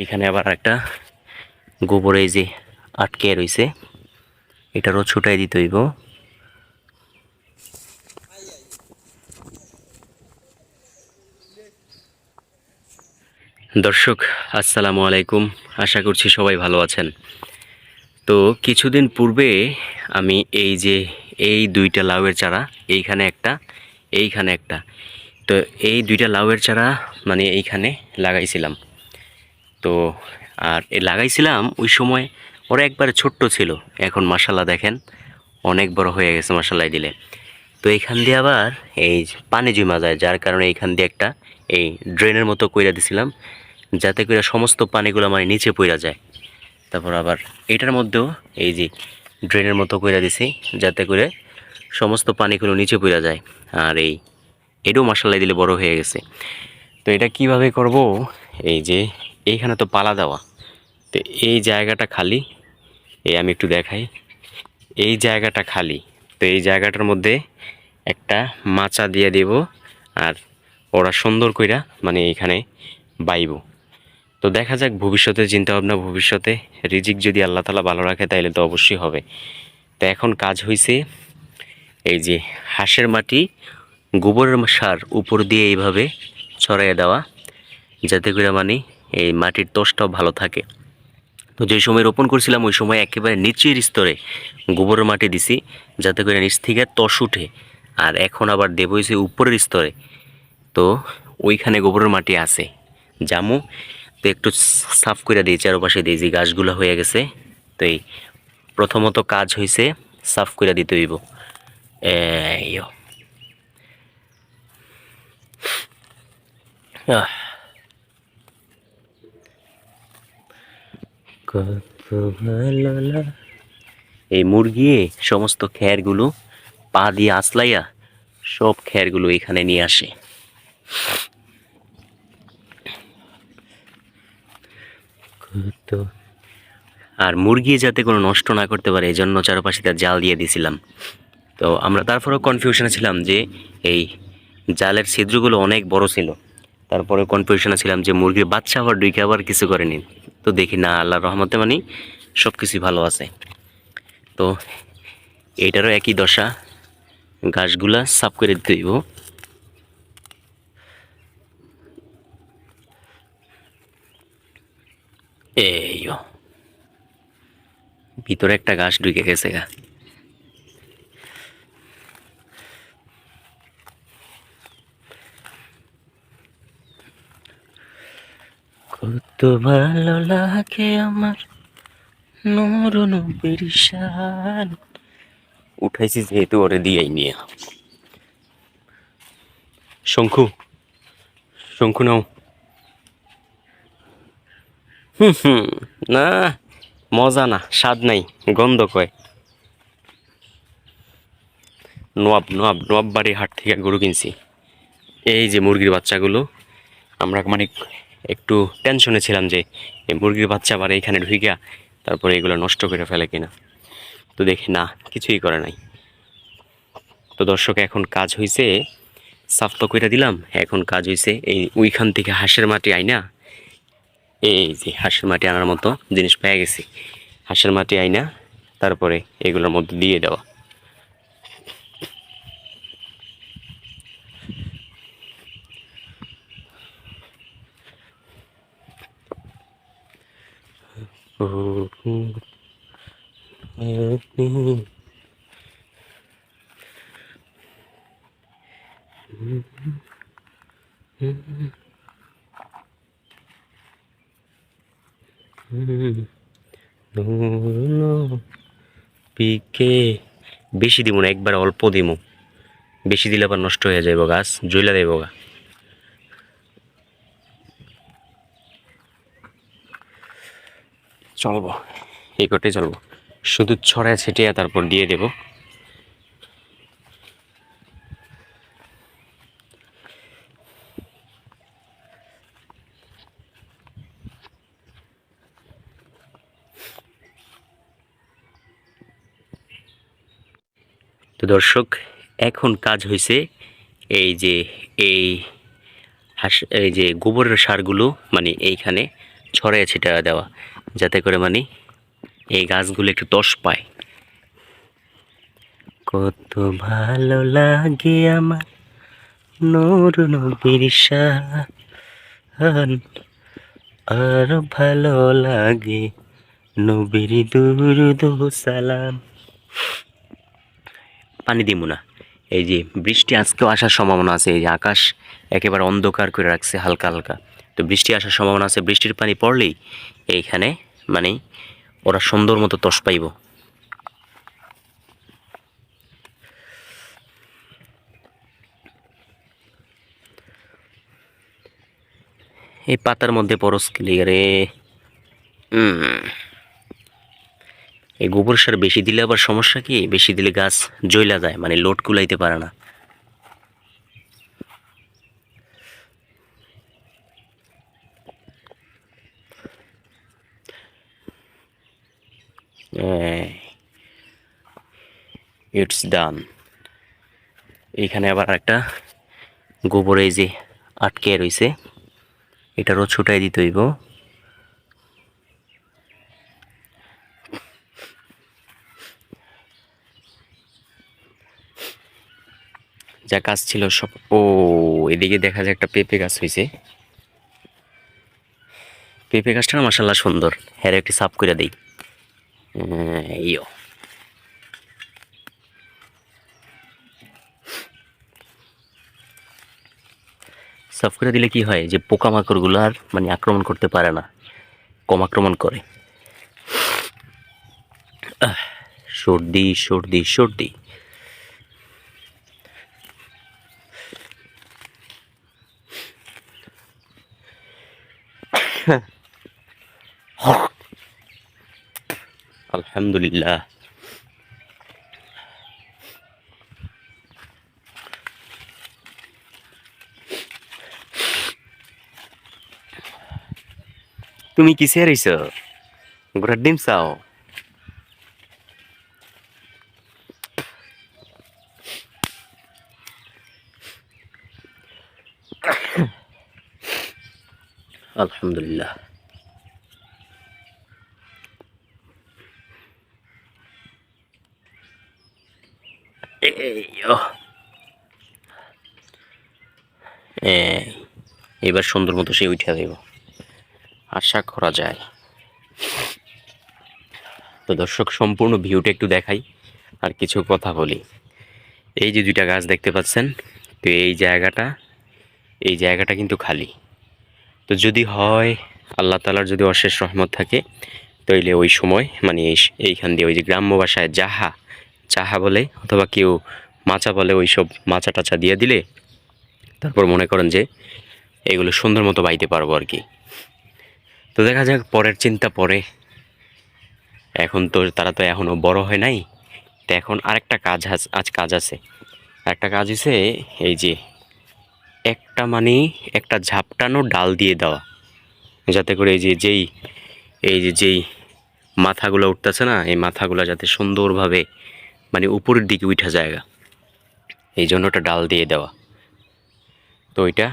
এখানে আবার একটা গোবর এই যে আটকে রইছে, এটারও ছুটাই দিতে হইব। দর্শক আসসালামু আলাইকুম, আশা করছি সবাই ভালো আছেন। তো কিছুদিন পূর্বে আমি এই দুইটা লাউয়ের চারা, এইখানে একটা, এইখানে একটা, তো এই দুইটা লাউয়ের চারা মানে এইখানে লাগাইছিলাম। তো আর লাগাইছিলাম ওই সময় ওরা একবারে ছোট্ট ছিল, এখন মাশাল্লাহ দেখেন অনেক বড় হয়ে গেছে মাশাল্লাহ দিলে। তো এইখান দিয়ে আবার এই পানি জমা যায়, যার কারণে এইখান দিয়ে একটা এই ড্রেনের মতো কইরা দিছিলাম, যাতে করে সমস্ত পানিগুলো মানে নিচে পড়া যায়। তারপর আবার এটার মধ্যেও এই যে ড্রেনের মতো কইরা দিছি, যাতে করে সমস্ত পানিগুলো নিচে পড়া যায়। আর এটাও মাশাল্লাহ দিলে বড় হয়ে গেছে। তো এটা কিভাবে করব, এই যে এইখানে তো পালা দেওয়া, তো এই জায়গাটা খালি, আমি একটু দেখাই, এই জায়গাটা খালি, তো এই জায়গাটার মধ্যে একটা মাচা দিয়ে দেব, আর ওরা সুন্দর কইরা মানে এইখানে বাইব। তো দেখা যাক ভবিষ্যতে চিন্তা ভাবনা, ভবিষ্যতে রিজিক যদি আল্লাহ তাআলা ভালো রাখে তাইলে তো অবশ্যই হবে। তো এখন কাজ হইছে এই যে হাঁসের মাটি, গোবরের সার উপর দিয়ে এইভাবে ছড়াইয়া দেওয়া, যাতে করে মানে এই মাটির ত্বসটাও ভালো থাকে। তো যে সময় রোপণ করছিলাম ওই সময় একেবারে নিচের স্তরে গোবরের মাটি দিছি, যাতে করে নিচ থেকে ত্বস উঠে। আর এখন আবার দেব হইছে উপরের স্তরে, তো ওইখানে গোবরের মাটি আছে জামু, তো একটু সাফ করে দিই চারপাশে দিয়ে, যে গাছগুলো হয়ে গেছে। তো এই প্রথমত কাজ হইছে সাফ করে দিতে হইব। এই আহ, কত ভালো এই মুরগি সমস্ত খ্যারগুলো পা দিয়ে আছলাইয়া সব খ্যারগুলো এখানে নিয়ে আসে। কত, আর মুরগি যাতে কোনো নষ্ট না করতে পারে এই জন্য চারপাশে তার জাল দিয়ে দিছিলাম। তো আমরা তারপরেও কনফিউশনে ছিলাম যে এই জালের ছিদ্রগুলো অনেক বড় ছিল, তারপরে কনফিউশনে ছিলাম যে মুরগির বাচ্চা আবার ডুইকে আবার কিছু করেনি। তো দেখি না, আল্লাহর রহমতে মানে সব কিছুই ভালো আছে। তো এইটারও একই দশা, ঘাসগুলা সাফ করে দিতে হইব। এই ভিতরে একটা ঘাস ঢুকে গেছে গা। কত ভালো লাগে আমার নূর নবীর শান, উঠাইছি যেহেতু ওরে দিয়েই নিয়ে। শঙ্খু, শঙ্খু নাও। হুম, না মজা না, স্বাদ নাই, গন্ধ কয়। নোয়াব বাড়ির হাট থেকে গরু কিনছি। এই যে মুরগির বাচ্চাগুলো, আমরা মানে একটু টেনশনে ছিলাম যে এই মুরগির বাচ্চা আবার এইখানে ঢুইকা তারপরে এগুলো নষ্ট করে ফেলে কিনা। তো দেখি না, কিছুই করে নাই। তো দর্শক এখন কাজ হইছে, সাফ তো করে দিলাম, এখন কাজ হইছে এই ওইখান থেকে হাঁসের মাটি আইনা, এই যে হাঁসের মাটি আনার মতো জিনিস পেয়ে গেছি, হাঁসের মাটি আইনা তারপরে এগুলোর মধ্যে দিয়ে দেওয়া। পিকে বেশি দিব না, একবার অল্প দিব, বেশি দিলে আবার নষ্ট হয়ে যাইব, গাছ জ্বলা দেব গা। চলবো, এই করতেই চলবো, শুধু ছড়ায় ছিটিয়ে তারপর দিয়ে দেব। তো দর্শক এখন কাজ হয়েছে এই যে এই এই যে গোবরের সারগুলো মানে এইখানে ছড়িয়ে ছিটিয়ে দেওয়া, যাতে করে মানে এই গাছগুলো একটু তস পায়। কত ভালো লাগে আমার নূর নবীর শান, আর ভালো লাগে নবীর দুরুদ ও সালাম। পানি দিব না, এই যে বৃষ্টি আজকেও আসার সম্ভাবনা আছে। এই যে আকাশ একেবারে অন্ধকার করে রাখছে হালকা হালকা, তো বৃষ্টি আসার সম্ভাবনা আছে। বৃষ্টির পানি পড়লেই এইখানে মানে ওরা সুন্দর মতো তস পাইব। এই পাতার মধ্যে পরশ ক্লিয়ারে। এই গোবর সার বেশি দিলে আবার সমস্যা কি, বেশি দিলে গাছ জ্বলা যায়, মানে লোড কুলাইতে পারে না। ইটস ডান। এইখানে আবার একটা গোবর এই যে আটকে রয়েছে, এটারও ছুটাই দিতে হইব। যা গাছ ছিল সব, ও এদিকে দেখা যায় একটা পেঁপে গাছ হয়েছে। পেঁপে গাছটা না মাশাআল্লাহ সুন্দর, হ্যাঁ একটু সাফ করে দেই। ইয়ো সাফ করে দিলে কি হয় যে পোকামাকড়গুলো আর মানে আক্রমণ করতে পারে না, কম আক্রমণ করে। সর্দি সর্দি সর্দি। আলহামদুলিল্লাহ। তুমি কিসে রইছ, ঘোড়ার ডিম চাও? আলহামদুলিল্লাহ। এবার সুন্দর মতো সে উঠে দেব, আশা করা যায়। তো দর্শক সম্পূর্ণ ভিউটা একটু দেখাই আর কিছু কথা বলি। এই যে দুইটা গাছ দেখতে পাচ্ছেন, তো এই জায়গাটা কিন্তু খালি। তো যদি হয় আল্লাহ তাআলার যদি অশেষ রহমত থাকে, তাইলে ওই সময় মানে এইখান দিয়ে ওই যে গ্রাম্য ভাষায় জাহা চাহা বলে অথবা কেউ মাচা বলে, ওই সব মাচা টাচা দিয়ে দিলে তারপর মনে করেন যে এগুলো সুন্দর মতো বাইতে পারবো আর কি। তো দেখা যাক, পরের চিন্তা পরে। এখন তো তারা তো এখনও বড় হয় নাই, তো এখন আরেকটা কাজ আছে। একটা কাজ হচ্ছে এই যে একটা মানে একটা ঝাপটানো ডাল দিয়ে দেওয়া, যাতে করে এই যে যেই মাথাগুলো উঠতেছে না, এই মাথাগুলো যাতে সুন্দরভাবে মানে উপরের দিকে উঠা জায়গা, এই জন্য ওটা ডাল দিয়ে দেওয়া। তো ওইটা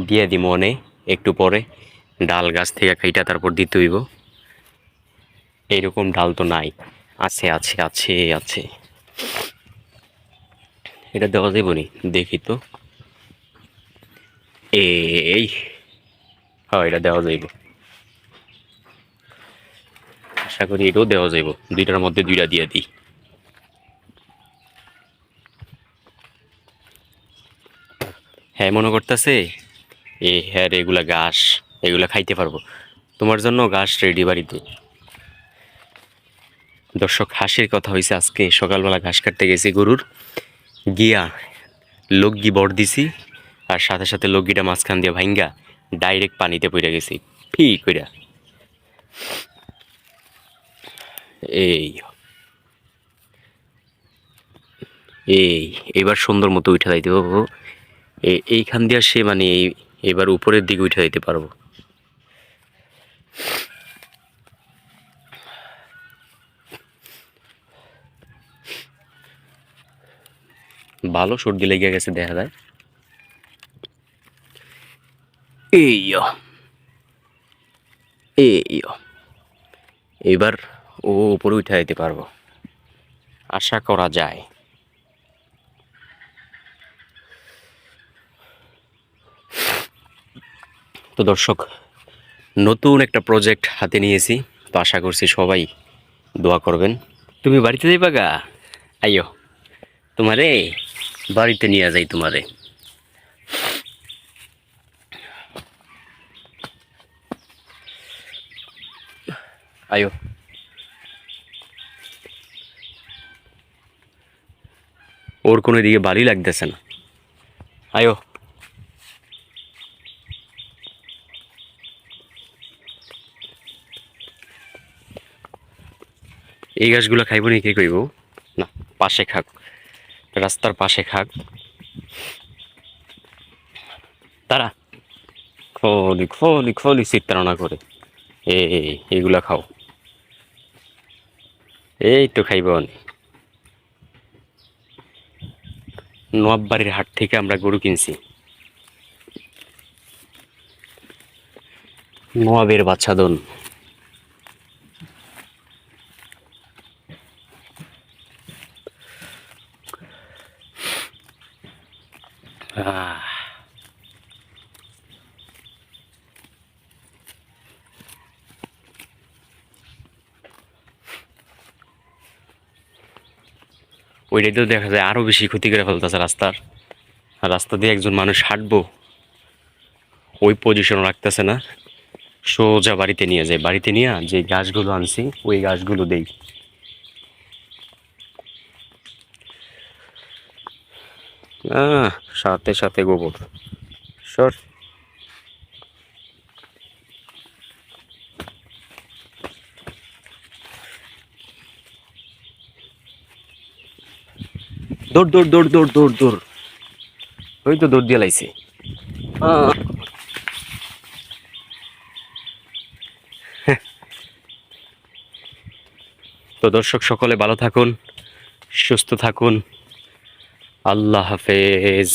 দিয়ে দিব মনে একটু পরে, ডাল গাছ থেকে খাইটা তারপর দিতে হইব। এইরকম ডাল তো নাই, আছে আছে আছে আছে। এটা দেওয়া যাবে নি, দেখি তো। এই হ্যাঁ, এটা দেওয়া যাইব, আশা করি এটাও দেওয়া যাইব। দুইটার মধ্যে দুইটা দিয়ে দিই। হ্যাঁ মনে করতেছে হ্যাঁ রে, এগুলা ঘাস, এগুলা খাইতে পারবো। তোমার জন্য ঘাস রেডি বাড়িতে। দর্শক হাসির কথা হয়েছে, আজকে সকালবেলা ঘাস কাটতে গেছি গরুর, গিয়া লগগি বড় দিছি, আর সাথে সাথে লগগিটা মাঝখান দিয়ে ভাঙ্গা ডাইরেক্ট পানিতে পড়ে গেছি ফি কইরা। এই এই এবার সুন্দর মতো উঠে যাইতে পারবো। এইখান দিয়ে সে মানে এবার উপরের দিকে উঠে যাইতে পারবো। ভালো সর্দি লেগে গেছে দেখা যায়। এই এই এবার ও উপরে উঠে যেতে পারবো, আশা করা যায়। তো দর্শক, নতুন একটা প্রজেক্ট হাতে নিয়েছি, তো আশা করছি সবাই দোয়া করবেন। তুমি বাড়িতে যাইবা গা? আইও, তোমারে বাড়িতে নিয়ে যাই তোমারে। আইও, ওর কোনো দিকে বাড়ি লাগতেছে না। আইও। এই গাছগুলো খাইব নি কে কইব? না, পাশে খাক, রাস্তার পাশে খাক তারা। খলি খলি খলি চিত্রানা করে এইগুলা খাও, এই তো খাইব। নোয়াববাড়ির হাট থেকে আমরা গরু কিনছি, নোয়াবের বাচ্চাদন। আহ, ওইটাই তো দেখা যায় আরো বেশি ক্ষতি করে ফেলতেছে রাস্তার। আর রাস্তা দিয়ে একজন মানুষ হাঁটবো, ওই পজিশন রাখতেছে না, সোজা বাড়িতে নিয়ে যায়। বাড়িতে নিয়ে যে গাছগুলো আনছি ওই গাছগুলো দেই। আহ, সাথে সাথে গোবর। সর। দৌড় দৌড় দৌড় দৌড় দৌড় দৌড়, ওই তো দৌড় দিয়ে লাইছে। আহ, তো দর্শক সকলে ভালো থাকুন, সুস্থ থাকুন, আল্লাহ হাফেজ।